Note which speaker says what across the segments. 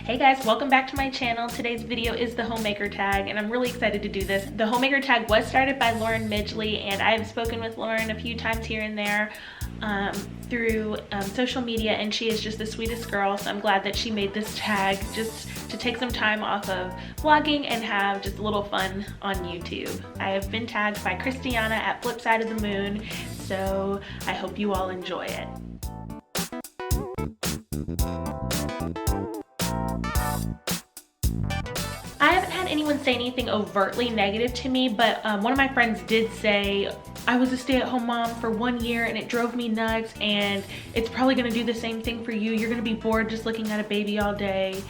Speaker 1: Hey guys, welcome back to my channel. Today's video is the Homemaker tag, and I'm really excited to do this. The Homemaker tag was started by Lauren Midgley, and I have spoken with Lauren a few times here and there through social media, and she is just the sweetest girl, so I'm glad that she made this tag just to take some time off of vlogging and have just a little fun on YouTube. I have been tagged by Christiana at Flip Side of the Moon, so I hope you all enjoy it. I haven't had anyone say anything overtly negative to me, but one of my friends did say, I was a stay-at-home mom for 1 year and it drove me nuts, and it's probably gonna do the same thing for you. You're gonna be bored just looking at a baby all day.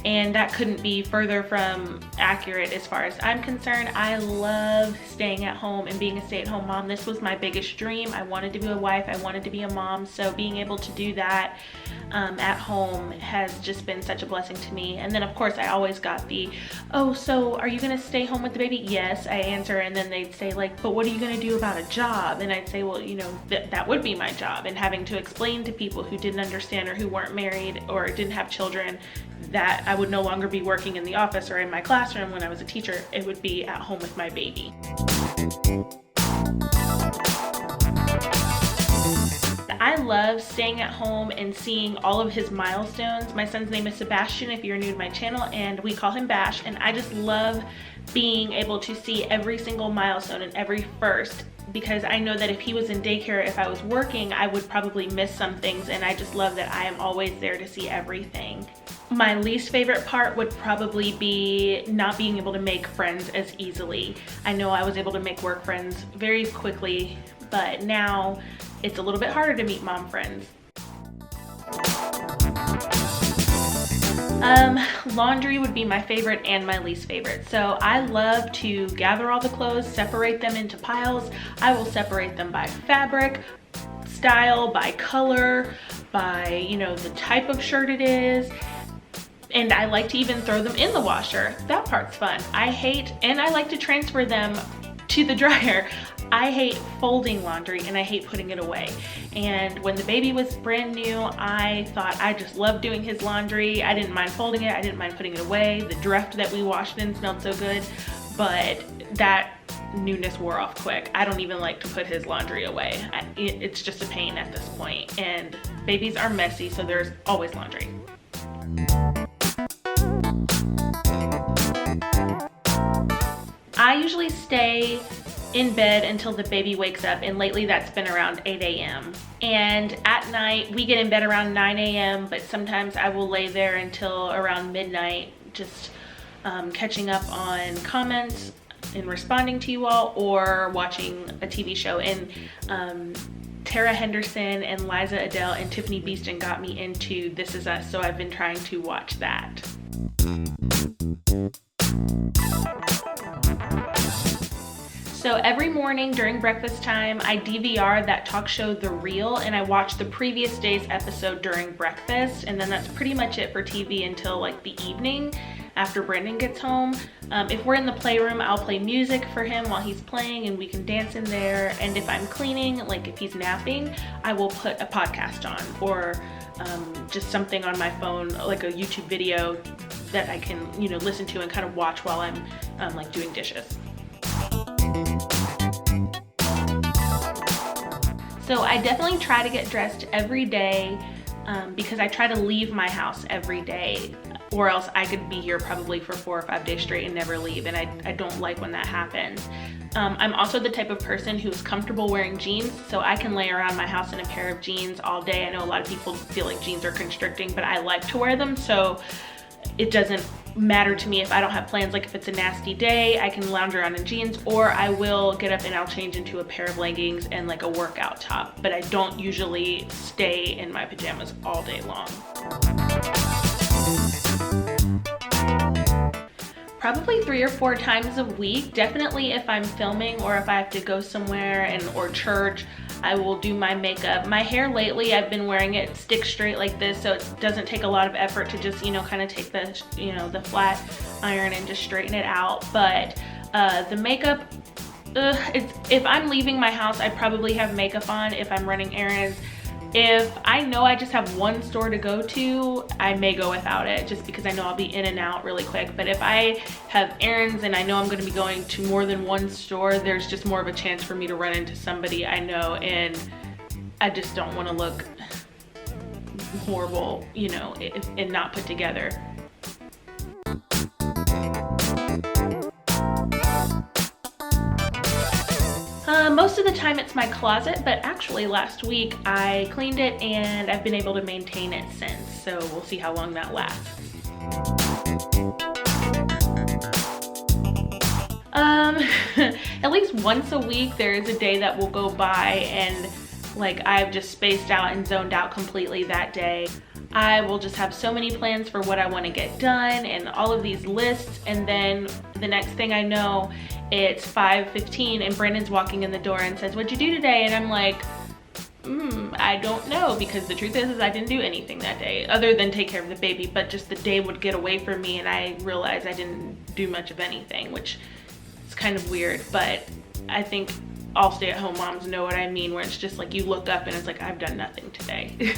Speaker 1: And that couldn't be further from accurate as far as I'm concerned. I love staying at home and being a stay-at-home mom. This was my biggest dream. I wanted to be a wife, I wanted to be a mom, so being able to do that at home has just been such a blessing to me. And then of course I always got the, oh, so are you gonna stay home with the baby? Yes, I answer, and then they'd say like, but what are you gonna do about a job? And I'd say, well, you know, that would be my job. And having to explain to people who didn't understand or who weren't married or didn't have children that I would no longer be working in the office or in my classroom when I was a teacher, it would be at home with my baby. I love staying at home and seeing all of his milestones. My son's name is Sebastian, if you're new to my channel, and we call him Bash, and I just love being able to see every single milestone and every first, because I know that if he was in daycare, if I was working, I would probably miss some things, and I just love that I am always there to see everything. My least favorite part would probably be not being able to make friends as easily. I know I was able to make work friends very quickly, but now it's a little bit harder to meet mom friends. Laundry would be my favorite and my least favorite. So I love to gather all the clothes, separate them into piles. I will separate them by fabric, style, by color, by, you know, the type of shirt it is. And I like to even throw them in the washer. That part's fun. And I like to transfer them to the dryer. I hate folding laundry and I hate putting it away. And when the baby was brand new, I thought I just loved doing his laundry. I didn't mind folding it, I didn't mind putting it away. The draft that we washed in smelled so good, but that newness wore off quick. I don't even like to put his laundry away. It's just a pain at this point. And babies are messy, so there's always laundry. I usually stay in bed until the baby wakes up, and lately that's been around 8 a.m. And at night, we get in bed around 9 a.m., but sometimes I will lay there until around midnight, just catching up on comments and responding to you all, or watching a TV show. And Tara Henderson and Liza Adele and Tiffany Beeston got me into This Is Us, so I've been trying to watch that. So every morning during breakfast time, I DVR that talk show The Real, and I watch the previous day's episode during breakfast, and then that's pretty much it for TV until like the evening after Brandon gets home. If we're in the playroom, I'll play music for him while he's playing and we can dance in there. And if I'm cleaning, like if he's napping, I will put a podcast on, or just something on my phone, like a YouTube video that I can, you know, listen to and kind of watch while I'm like doing dishes. So I definitely try to get dressed every day because I try to leave my house every day, or else I could be here probably for 4 or 5 days straight and never leave, and I don't like when that happens. I'm also the type of person who's comfortable wearing jeans, so I can lay around my house in a pair of jeans all day. I know a lot of people feel like jeans are constricting, but I like to wear them, so it doesn't matter to me if I don't have plans. Like if it's a nasty day, I can lounge around in jeans, or I will get up and I'll change into a pair of leggings and like a workout top, but I don't usually stay in my pajamas all day long. Probably 3 or 4 times a week. Definitely if I'm filming or if I have to go somewhere or church, I will do my makeup. My hair lately, I've been wearing it stick straight like this, so it doesn't take a lot of effort to just, you know, kind of take the, you know, the flat iron and just straighten it out. But the makeup, if I'm leaving my house, I probably have makeup on. If I'm running errands, If I know I just have one store to go to, I may go without it just because I know I'll be in and out really quick. But if I have errands and I know I'm going to be going to more than one store, there's just more of a chance for me to run into somebody I know, and I just don't want to look horrible, you know, and not put together. Most of the time it's my closet, but actually last week I cleaned it and I've been able to maintain it since, so we'll see how long that lasts. At least once a week there is a day that will go by and like I've just spaced out and zoned out completely that day. I will just have so many plans for what I want to get done and all of these lists, and then the next thing I know, it's 5:15 and Brandon's walking in the door and says, "What'd you do today?" And I'm like, I don't know, because the truth is I didn't do anything that day other than take care of the baby, but just the day would get away from me and I realized I didn't do much of anything, which is kind of weird, but I think all stay-at-home moms know what I mean, where it's just like you look up and it's like, I've done nothing today.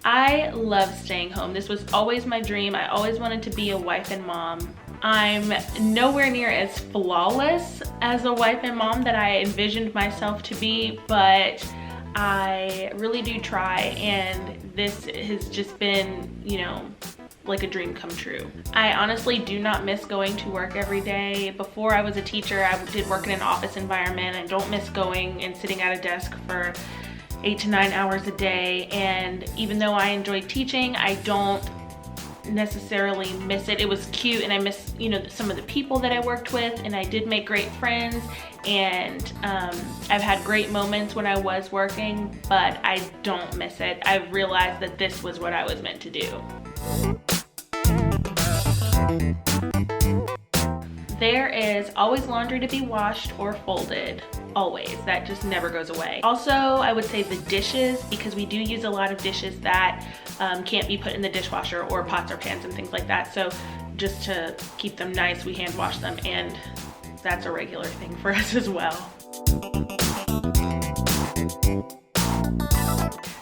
Speaker 1: I love staying home. This was always my dream. I always wanted to be a wife and mom. I'm nowhere near as flawless as a wife and mom that I envisioned myself to be, but I really do try, and this has just been, you know, like a dream come true. I honestly do not miss going to work every day. Before I was a teacher, I did work in an office environment. I don't miss going and sitting at a desk for 8 to 9 hours a day, and even though I enjoyed teaching, I don't necessarily miss it. It was cute and I miss, you know, some of the people that I worked with, and I did make great friends, and I've had great moments when I was working, but I don't miss it. I've realized that this was what I was meant to do. There is always laundry to be washed or folded. Always. That just never goes away. Also, I would say the dishes, because we do use a lot of dishes that can't be put in the dishwasher, or pots or pans and things like that. So just to keep them nice, we hand wash them, and that's a regular thing for us as well.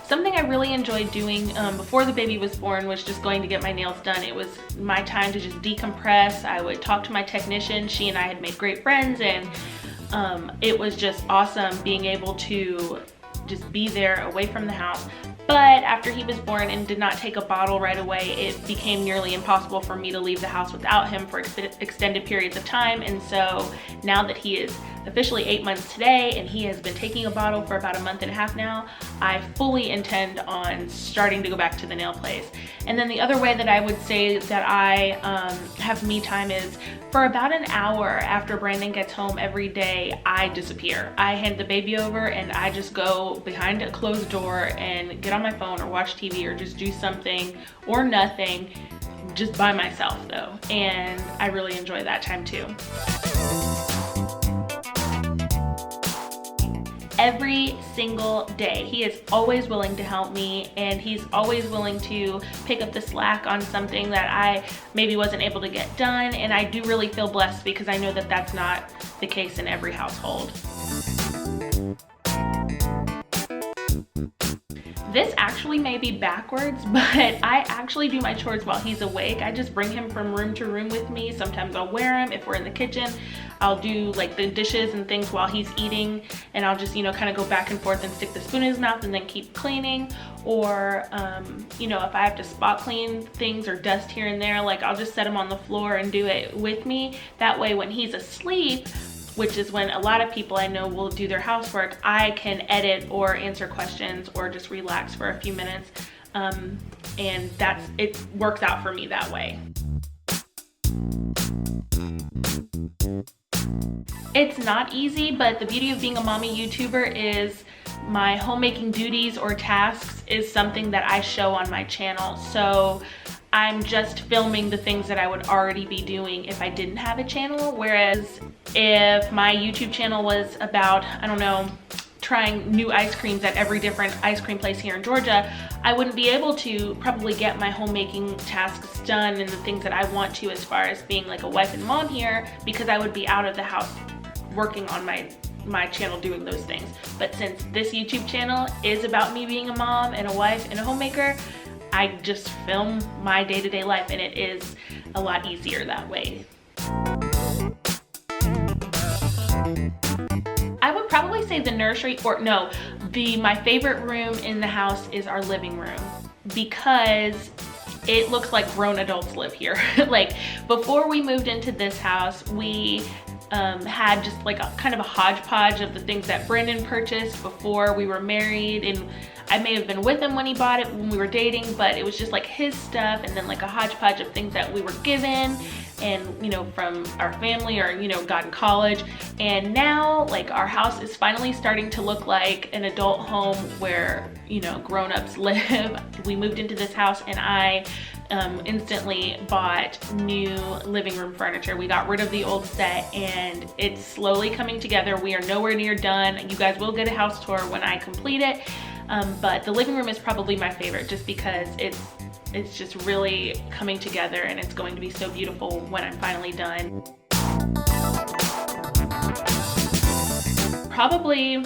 Speaker 1: Something I really enjoyed doing before the baby was born was just going to get my nails done. It was my time to just decompress. I would talk to my technician. She and I had made great friends, and it was just awesome being able to just be there away from the house. But after he was born and did not take a bottle right away, it became nearly impossible for me to leave the house without him for extended periods of time. And so now that he is officially 8 months today and he has been taking a bottle for about a month and a half now, I fully intend on starting to go back to the nail place. And then the other way that I would say that I have me time is for about an hour after Brandon gets home every day, I disappear. I hand the baby over and I just go behind a closed door and get on my phone or watch TV or just do something or nothing, just by myself though. And I really enjoy that time too. Every single day. He is always willing to help me, and he's always willing to pick up the slack on something that I maybe wasn't able to get done, and I do really feel blessed because I know that that's not the case in every household. This actually may be backwards, but I actually do my chores while he's awake. I just bring him from room to room with me. Sometimes I'll wear him if we're in the kitchen. I'll do like the dishes and things while he's eating, and I'll just, you know, kind of go back and forth and stick the spoon in his mouth and then keep cleaning. Or, you know, if I have to spot clean things or dust here and there, like I'll just set him on the floor and do it with me. That way when he's asleep, which is when a lot of people I know will do their housework, I can edit or answer questions or just relax for a few minutes. And it works out for me that way. It's not easy, but the beauty of being a mommy YouTuber is my homemaking duties or tasks is something that I show on my channel. So I'm just filming the things that I would already be doing if I didn't have a channel. Whereas if my YouTube channel was about, I don't know, trying new ice creams at every different ice cream place here in Georgia, I wouldn't be able to probably get my homemaking tasks done and the things that I want to as far as being like a wife and mom here, because I would be out of the house working on my my channel doing those things. But since this YouTube channel is about me being a mom and a wife and a homemaker, I just film my day-to-day life, and it is a lot easier that way. I would probably say the nursery, or no, my favorite room in the house is our living room, because it looks like grown adults live here. Like, before we moved into this house, we had just like a kind of a hodgepodge of the things that Brendan purchased before we were married, and I may have been with him when he bought it when we were dating, but it was just like his stuff, and then like a hodgepodge of things that we were given and, you know, from our family, or, you know, got in college. And now, like, our house is finally starting to look like an adult home where, you know, grown-ups live. We moved into this house, and I instantly bought new living room furniture. We got rid of the old set, and it's slowly coming together. We are nowhere near done. You guys will get a house tour when I complete it. But the living room is probably my favorite, just because it's just really coming together, and it's going to be so beautiful when I'm finally done. Probably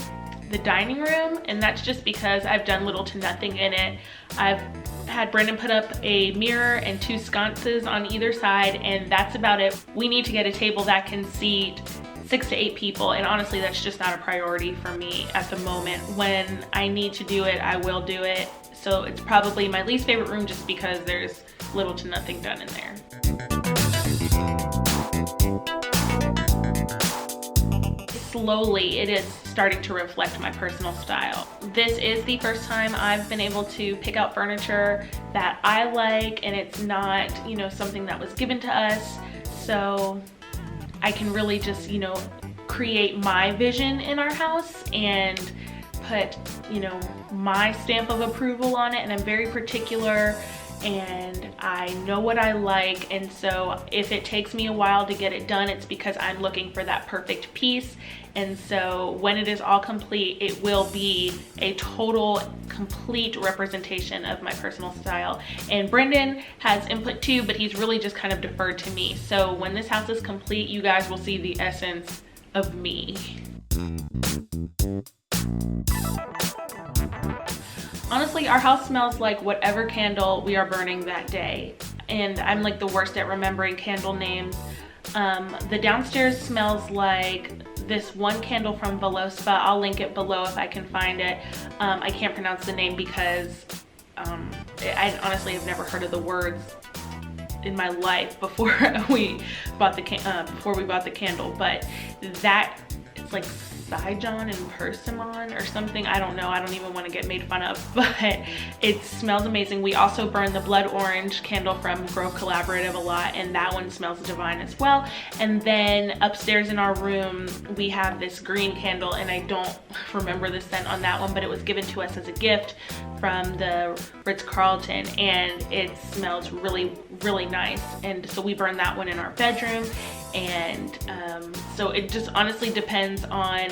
Speaker 1: the dining room, and that's just because I've done little to nothing in it. I've had Brendan put up a mirror and 2 sconces on either side, and that's about it. We need to get a table that can seat 6 to 8 people, and honestly, that's just not a priority for me at the moment. When I need to do it, I will do it. So it's probably my least favorite room, just because there's little to nothing done in there. Slowly, it is starting to reflect my personal style. This is the first time I've been able to pick out furniture that I like, and it's not, you know, something that was given to us. So I can really just, you know, create my vision in our house and put, you know, my stamp of approval on it. And I'm very particular, and I know what I like, and so if it takes me a while to get it done, it's because I'm looking for that perfect piece. And so when it is all complete, it will be a total, complete representation of my personal style. And Brendan has input too, but he's really just kind of deferred to me. So when this house is complete, you guys will see the essence of me. Honestly, our house smells like whatever candle we are burning that day. And I'm like the worst at remembering candle names. The downstairs smells like this one candle from Velospa. I'll link it below if I can find it. I can't pronounce the name because I honestly have never heard of the words in my life before we bought the candle. But that, it's like Sijon and Persimmon or something. I don't know. I don't even want to get made fun of, but it smells amazing. We also burn the blood orange candle from Grove Collaborative a lot, and that one smells divine as well. And then upstairs in our room, we have this green candle, and I don't remember the scent on that one, but it was given to us as a gift from the Ritz-Carlton, and it smells really, really nice. And so we burn that one in our bedroom. And so it just honestly depends on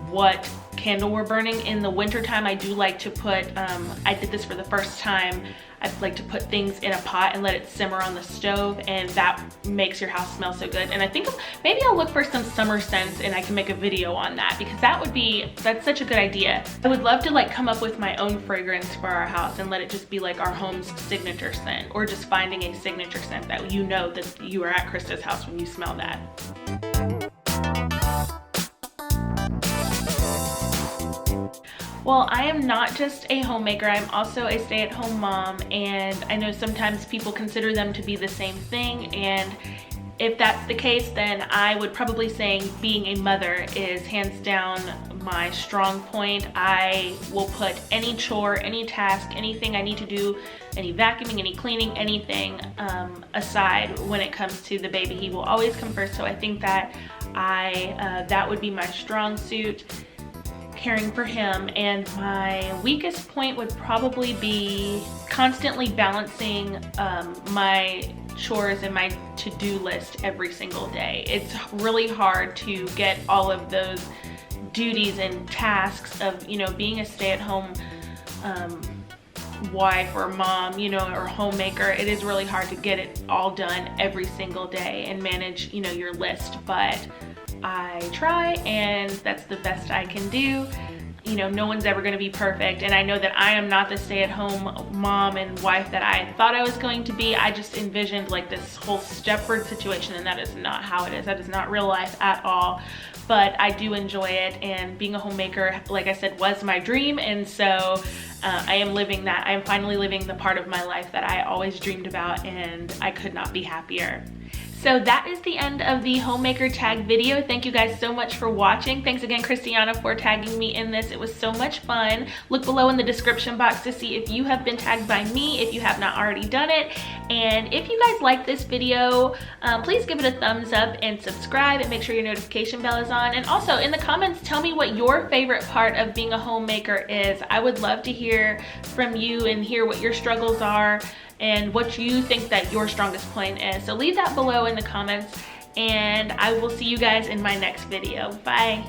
Speaker 1: what candle we're burning. In the winter time, I do like to put, I did this for the first time, I like to put things in a pot and let it simmer on the stove, and that makes your house smell so good. And I think maybe I'll look for some summer scents, and I can make a video on that, because that's such a good idea. I would love to like come up with my own fragrance for our house and let it just be like our home's signature scent, or just finding a signature scent that you know that you are at Krista's house when you smell that. Well, I am not just a homemaker, I'm also a stay-at-home mom, and I know sometimes people consider them to be the same thing, and if that's the case, then I would probably say being a mother is hands down my strong point. I will put any chore, any task, anything I need to do, any vacuuming, any cleaning, anything aside when it comes to the baby. He will always come first, so I think that that would be my strong suit, caring for him. And my weakest point would probably be constantly balancing my chores and my to-do list every single day. It's really hard to get all of those duties and tasks of, you know, being a stay-at-home wife or mom, you know, or homemaker. It is really hard to get it all done every single day and manage, you know, your list. But I try, and that's the best I can do. You know, no one's ever going to be perfect, and I know that I am not the stay-at-home mom and wife that I thought I was going to be. I just envisioned like this whole Stepford situation, and that is not how it is. That is not real life at all. But I do enjoy it, and being a homemaker, like I said, was my dream, and so I am living that. I am finally living the part of my life that I always dreamed about, and I could not be happier. So that is the end of the homemaker tag video. Thank you guys so much for watching. Thanks again, Christiana, for tagging me in this. It was so much fun. Look below in the description box to see if you have been tagged by me, if you have not already done it. And if you guys like this video, please give it a thumbs up and subscribe, and make sure your notification bell is on. And also in the comments, tell me what your favorite part of being a homemaker is. I would love to hear from you and hear what your struggles are and what you think that your strongest point is. So leave that below in the comments, and I will see you guys in my next video. Bye.